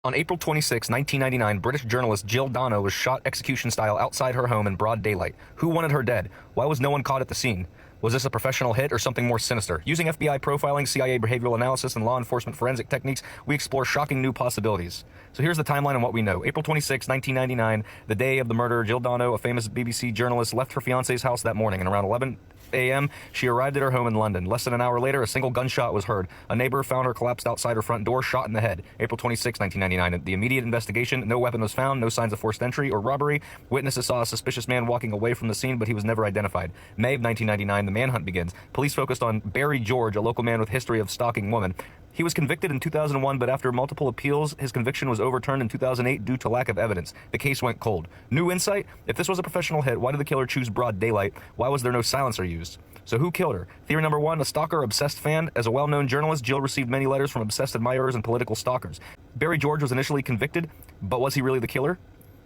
On April 26, 1999, British journalist Jill Dando was shot execution-style outside her home in broad daylight. Who wanted her dead? Why was no one caught at the scene? Was this a professional hit or something more sinister? Using FBI profiling, CIA behavioral analysis, and law enforcement forensic techniques, we explore shocking new possibilities. So here's the timeline on what we know. April 26, 1999, the day of the murder, Jill Dando, a famous BBC journalist, left her fiancé's house that morning, and around 11 a.m., she arrived at her home in London. Less than an hour later, a single gunshot was heard. A neighbor found her collapsed outside her front door, shot in the head. April 26, 1999. The immediate investigation, no weapon was found, no signs of forced entry or robbery. Witnesses saw a suspicious man walking away from the scene, but he was never identified. May of 1999, the manhunt begins. Police focused on Barry George, a local man with history of stalking women. He was convicted in 2001, but after multiple appeals, his conviction was overturned in 2008 due to lack of evidence. The case went cold. New insight? If this was a professional hit, why did the killer choose broad daylight? Why was there no silencer used? So who killed her? Theory number one, a stalker, obsessed fan. As a well-known journalist, Jill received many letters from obsessed admirers and political stalkers. Barry George was initially convicted, but was he really the killer?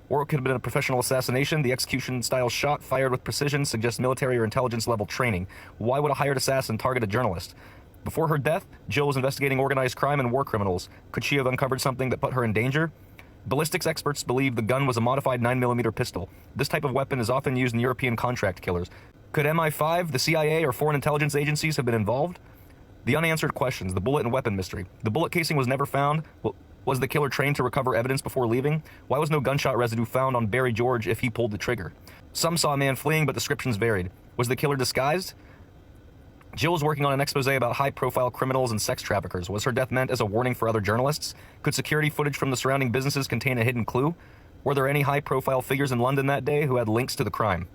Or it could have been a professional assassination. The execution-style shot, fired with precision, suggests military or intelligence-level training. Why would a hired assassin target a journalist? Before her death, Jill was investigating organized crime and war criminals. Could she have uncovered something that put her in danger? Ballistics experts believe the gun was a modified 9mm pistol. This type of weapon is often used in European contract killers. Could MI5, the CIA, or foreign intelligence agencies have been involved? The unanswered questions, the bullet and weapon mystery. The bullet casing was never found. Was the killer trained to recover evidence before leaving? Why was no gunshot residue found on Barry George if he pulled the trigger? Some saw a man fleeing, but descriptions varied. Was the killer disguised? Jill was working on an expose about high-profile criminals and sex traffickers. Was her death meant as a warning for other journalists? Could security footage from the surrounding businesses contain a hidden clue? Were there any high-profile figures in London that day who had links to the crime?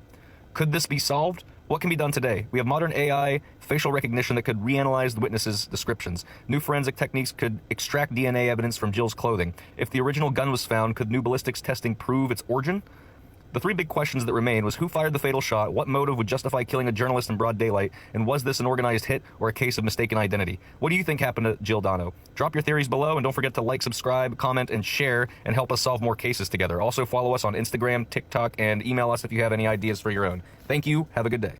Could this be solved? What can be done today? We have modern AI, facial recognition that could reanalyze the witnesses' descriptions. New forensic techniques could extract DNA evidence from Jill's clothing. If the original gun was found, could new ballistics testing prove its origin? The three big questions that remain was who fired the fatal shot, what motive would justify killing a journalist in broad daylight, and was this an organized hit or a case of mistaken identity? What do you think happened to Jill Dando? Drop your theories below, and don't forget to like, subscribe, comment, and share, and help us solve more cases together. Also follow us on Instagram, TikTok, and email us if you have any ideas for your own. Thank you. Have a good day.